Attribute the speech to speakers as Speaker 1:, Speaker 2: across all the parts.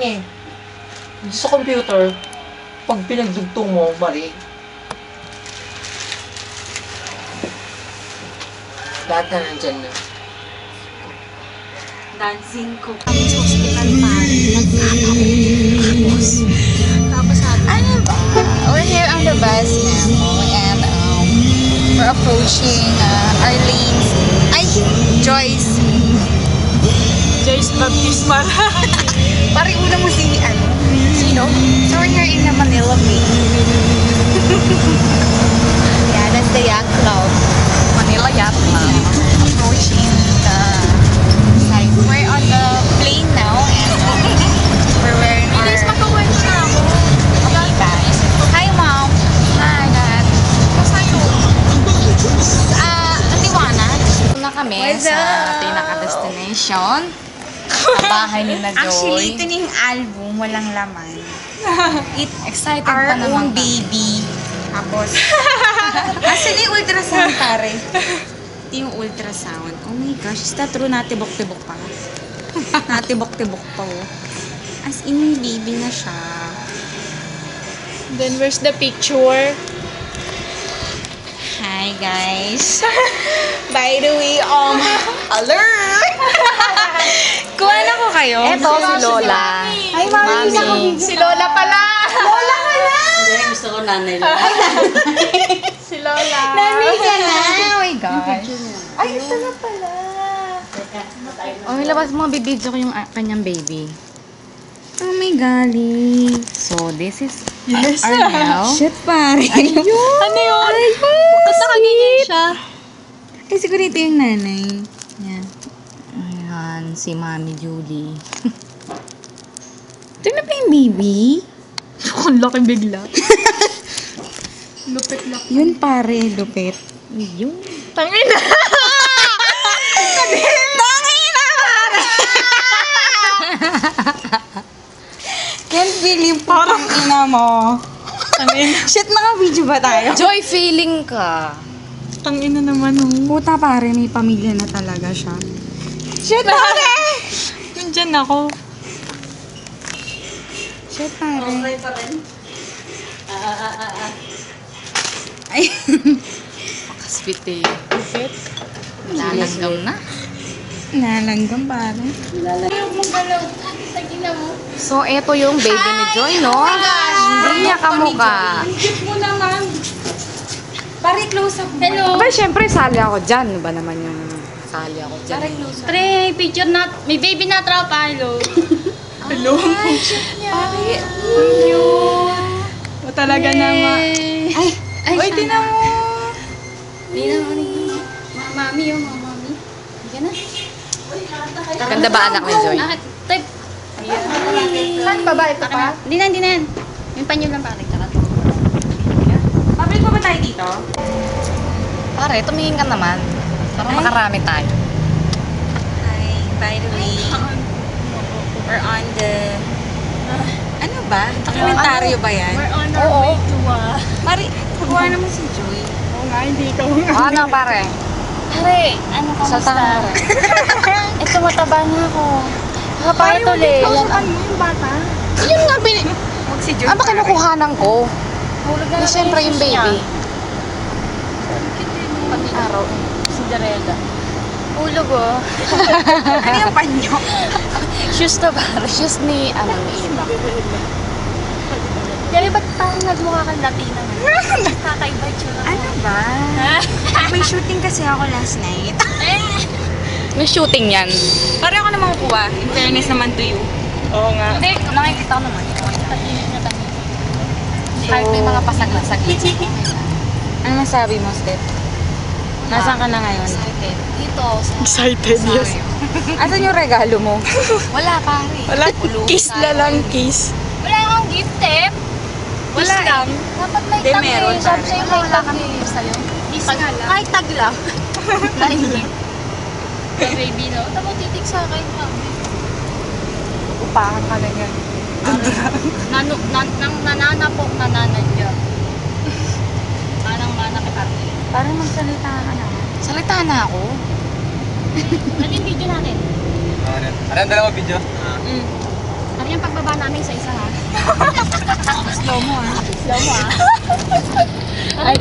Speaker 1: eh. Sa computer, pag pinagdugtong mo, mali. Lahat na nandyan na.
Speaker 2: Dancing ko kami sa hospital pa. Tapos sabi,
Speaker 3: Ano ba? We're here on the bus now and we're approaching Arlene's, Joyce
Speaker 2: baptismal.
Speaker 3: Pari una mo si sino? So we're here in the Manila Bay. Yeah, that's the yacht club. Manila Yacht Club. Approaching the site. We're on the plane now and we're wearing our...
Speaker 2: Please, magkakwento na ako.
Speaker 3: Okay, guys. Hi, Mom. Hi, Dad.
Speaker 2: Kasayo.
Speaker 3: Liwanag. Na kami sa pinaka-destination. Sa bahay ni na Joy.
Speaker 4: Actually, ito na yung album, walang laman.
Speaker 3: Excited
Speaker 4: Our
Speaker 3: pa naman
Speaker 4: own baby. Tapos, actually, ultrasound pare. Ito yung ultrasound. Oh my gosh, is that true? Natibok-tibok pa. Natibok-tibok pa, oh. As in, may baby na siya.
Speaker 2: Then, where's the picture?
Speaker 4: Hi, guys. By the way, alert! Kuha na ko kayo.
Speaker 3: Eto, si Lola.
Speaker 4: Hi, Mami.
Speaker 2: Si Lola pala!
Speaker 4: Lola ka na!
Speaker 5: Hindi, gusto ko nanay lang.
Speaker 2: Si Lola.
Speaker 4: Nanay ka na!
Speaker 3: Oh my gosh.
Speaker 4: Ay, ito na pala.
Speaker 3: Oh, labas mo, bibidyo ko yung kanyang baby. Oh my golly. So, this is Arnel.
Speaker 4: Shit, pare. Ayun!
Speaker 2: Ano yun? Ba't nakaganyan siya?
Speaker 4: Ay, siguro ito yung nanay. Yan.
Speaker 3: Ayan, si Mami Julie.
Speaker 4: Ito na pa yung baby.
Speaker 2: Ang laki bigla. Lupit-laki.
Speaker 4: Yun, pare. Lupit. Yun.
Speaker 2: Tangin na!
Speaker 4: Can't believe parang ina mo. Shit, naka-video ba tayo?
Speaker 3: Joy, feeling ka.
Speaker 2: Tangin na naman.
Speaker 4: Puta, pare. May pamilya na talaga siya. Shit, pare!
Speaker 2: Nandyan ako.
Speaker 4: Shit, pare.
Speaker 5: Okay pa rin.
Speaker 4: Ay.
Speaker 3: Makasweet eh.
Speaker 2: Lupit.
Speaker 3: Lalanggam na.
Speaker 4: Nalanggam, pare.
Speaker 3: So, eto yung baby ni Joy, no? Hindi niya kamukha.
Speaker 4: mo naman. Pare, close up.
Speaker 2: Hello.
Speaker 3: Aba, syempre, sali ako dyan. Ba naman yung sali ako dyan?
Speaker 2: Pre, may picture na, may baby na tropa. Hello. Hello.
Speaker 4: Pare,
Speaker 2: O talaga naman.
Speaker 4: ay, tinan mo.
Speaker 2: Mami yung mami. Hindi na.
Speaker 3: Ganda ba anak ni Joy?
Speaker 2: Bakit? Type. Saan pa ba? Ito pa? Hindi na, hindi na yan. Yung panyo lang pare.
Speaker 4: Pabalik pa ba tayo dito?
Speaker 3: Pare, tumingin ka naman. Para makarami tayo.
Speaker 4: Hi, by the way, we're on the... Ano ba? Dokumentaryo ba yan?
Speaker 2: We're on our way to
Speaker 4: Pare, kuha naman si Joy.
Speaker 2: Oo nga, hindi ka nga.
Speaker 3: Ano, pare?
Speaker 2: Pare, ano ka
Speaker 3: Salta ka, pare.
Speaker 2: Ito mataba na ako. Pare, tuloy.
Speaker 4: yung bata?
Speaker 3: Yun nga,
Speaker 4: Huwag si Joy.
Speaker 3: ano ba kinukuhanan ko?
Speaker 2: Hulog na
Speaker 3: Eh, syempre yung baby.
Speaker 2: Araw. Cinderella. Hulog oh.
Speaker 4: Ano yung panyo?
Speaker 2: Shoes na pare.
Speaker 3: Shoes ni, ni Eva.
Speaker 2: Kaya ba't parang nagmukha kang Latina nga? Kakaiba tsura.
Speaker 4: Ano ba? May shooting kasi ako last night.
Speaker 3: May shooting yan.
Speaker 4: Pare ako naman kukuha. In fairness naman to you.
Speaker 2: Oo nga.
Speaker 3: Hindi, nakikita ko naman.
Speaker 2: Tatinit na tayo.
Speaker 3: Kahit may mga pasag-lasag.
Speaker 4: Ano masabi mo, Steph? Nasaan ka na ngayon?
Speaker 3: Excited. Dito.
Speaker 2: Excited, yes.
Speaker 4: Asan yung regalo mo?
Speaker 3: Wala, pare.
Speaker 2: Wala, kiss na lang, kiss.
Speaker 3: Wala akong gift, eh.
Speaker 2: Wala lang.
Speaker 3: Dapat may
Speaker 4: Hindi,
Speaker 3: tag
Speaker 4: meron,
Speaker 3: eh. Sabi
Speaker 4: pare.
Speaker 3: sa'yo, may tag eh. Sa'yo.
Speaker 2: Kiss nga lang.
Speaker 3: Kahit tag lang. Nainip.
Speaker 2: The baby, no? Tapos titig sa akin, mami.
Speaker 3: Upahan ka na yan.
Speaker 2: Nananapok na nanadya. Parang manakiparte.
Speaker 4: Parang magsalita ka na.
Speaker 3: Salita na ako.
Speaker 2: Ano yung video natin?
Speaker 6: Ano ang dalawa video?
Speaker 2: Ano yung pagbaba namin sa isa ha?
Speaker 3: Slow mo ah.
Speaker 2: Slow mo ah. Ay,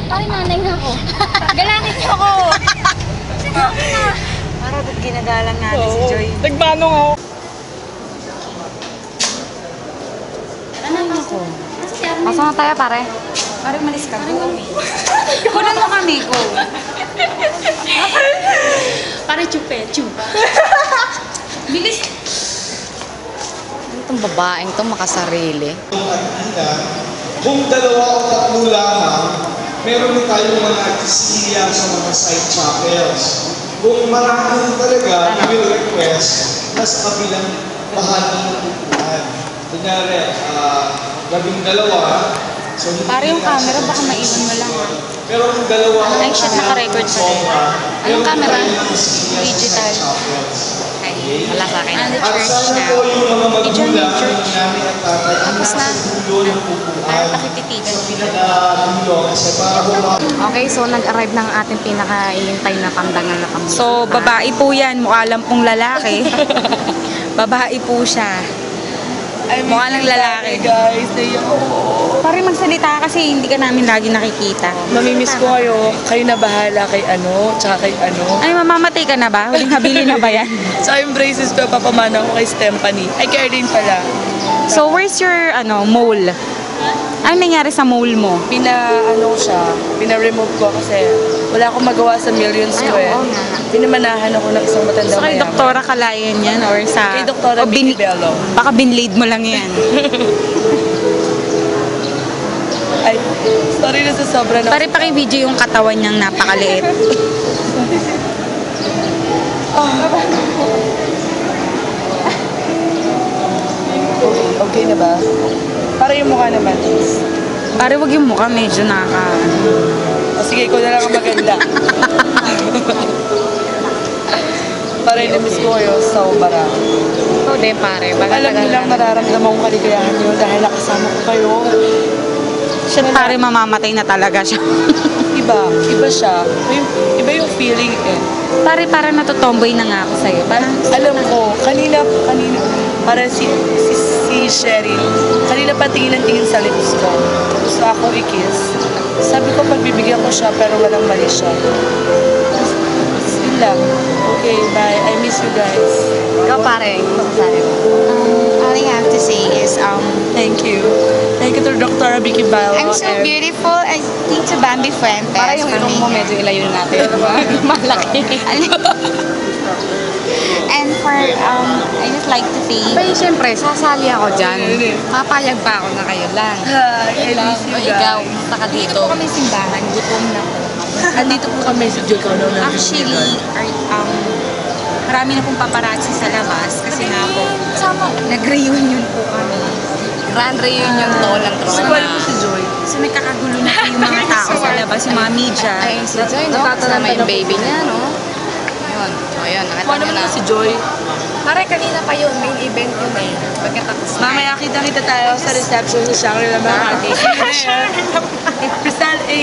Speaker 2: ay, nanay na ako. Galangin niyo ako.
Speaker 4: Para ba't ginagalang natin si Joy?
Speaker 1: Nagmanong ako.
Speaker 2: Ano ako?
Speaker 3: Pasok na tayo, pare.
Speaker 4: Parang malis ka. Go. Kunan mo kami, go.
Speaker 2: Pare chupe, chupa.
Speaker 4: Bilis.
Speaker 3: Itong babaeng to makasarili.
Speaker 6: Kung dalawa o tatlo lamang, meron din tayong mga artistilla sa mga side chapels. Kung marami talaga, we will request na sa kabilang bahagi ng upuan. Kunyari, 12, so hindi
Speaker 4: Pare yung
Speaker 6: nasa
Speaker 4: camera, baka
Speaker 6: isang
Speaker 4: maiwan mo lang.
Speaker 6: Pero kung dalawa o
Speaker 4: Ay, shit, naka-record pa rin. Anong camera? Digital.
Speaker 3: Ay, wala sa akin.
Speaker 4: Ano,
Speaker 6: At
Speaker 4: church
Speaker 6: sana
Speaker 4: na.
Speaker 6: po yung mga magulang ng
Speaker 4: church.
Speaker 6: namin at tatay ang
Speaker 4: Tapos na.
Speaker 6: nasa dulo ng upuan.
Speaker 4: Parang pakititigan.
Speaker 6: Pinaka-dulo kasi para po
Speaker 3: Okay, so nag-arrive ng ating pinaka-iintay na pandangal na pamilya.
Speaker 4: So, babae po yan. Mukha lang pong lalaki. Babae po siya. Mukha lang lalaki.
Speaker 1: Guys,
Speaker 4: Pare magsalita kasi hindi ka namin lagi nakikita.
Speaker 1: namimiss ko kayo. Kayo na bahala kay ano, tsaka kay ano.
Speaker 4: Ay, mamamatay ka na ba? Huling habili na ba yan?
Speaker 1: Sa yung braces ko, papamana ko kay Stephanie. Ay, kay Arlene pala.
Speaker 4: So, where's your, mole? Ano nangyari sa mole mo?
Speaker 1: Pina-remove ko kasi wala akong magawa sa millions ko eh. Pinamanahan ako ng isang matandang
Speaker 4: So, kay
Speaker 1: mayaman.
Speaker 4: Doktora Kalayan yan? Or sa...
Speaker 1: Kay Doktora
Speaker 4: o bin-
Speaker 1: Vicky Bello.
Speaker 4: Baka binlaid mo lang yan.
Speaker 1: Ay, sorry na sa sobra na.
Speaker 4: Pare paki-video yung katawan niyang napakaliit.
Speaker 1: Okay na ba? Para yung mukha naman.
Speaker 4: Pare wag yung mukha, medyo
Speaker 1: O sige, ikaw na lang ang maganda. Para na-miss ko kayo sa Obara.
Speaker 3: Ikaw din, pare.
Speaker 1: Alam niyo lang nararamdaman kong kaligayahan niyo dahil nakasama ko kayo.
Speaker 4: Siya pare mamamatay na talaga siya.
Speaker 1: Iba siya. Iba yung feeling eh.
Speaker 4: Pare parang natutomboy na nga ako sa'yo. Parang
Speaker 1: Alam ko, kanina, para si Sherry, kanina patingin ng tingin sa lips ko. Gusto akong i-kiss. Sabi ko, pagbibigyan ko siya, pero walang mali siya. Yun lang. Okay, bye. I miss you guys.
Speaker 3: Ikaw, pare. Masasabi mo.
Speaker 4: all I have to say is
Speaker 1: Thank you. Thank you to Dr. Vicky Bello.
Speaker 4: I'm so
Speaker 1: and-
Speaker 4: beautiful. I think to Bambi Fuentes.
Speaker 3: Para yung ilong mo medyo ilayo natin. Malaki.
Speaker 4: And for, I just like to say,
Speaker 3: Bay, siyempre, sasali ako dyan. Papayag pa ako na kayo lang.
Speaker 1: Hi, I miss you
Speaker 3: O
Speaker 1: guys.
Speaker 3: ikaw, punta ka
Speaker 4: dito
Speaker 3: dito.
Speaker 4: po kami simbahan, gutom na po.
Speaker 1: Andito po kami sa Joy Kono.
Speaker 4: Actually, marami na pong paparazzi sa labas kasi nga po, nag-reunion po kami.
Speaker 3: Grand reunion to lang
Speaker 1: Gusto
Speaker 3: to.
Speaker 1: ko alam mo si Joy.
Speaker 4: So nagkakagulo na po yung mga tao sa labas, yung mga media.
Speaker 3: Ay, si Joy, no? Kasama yung baby niya, no? Yun. O, yun. Nakita
Speaker 1: Kung ano
Speaker 3: niyo
Speaker 1: naman
Speaker 3: na.
Speaker 1: si Joy.
Speaker 3: Pare, kanina pa yun. Main event yun eh. Pagkatapos na.
Speaker 1: Mamaya kita tayo sa reception sa Shangri-La Mahal. Crystal A.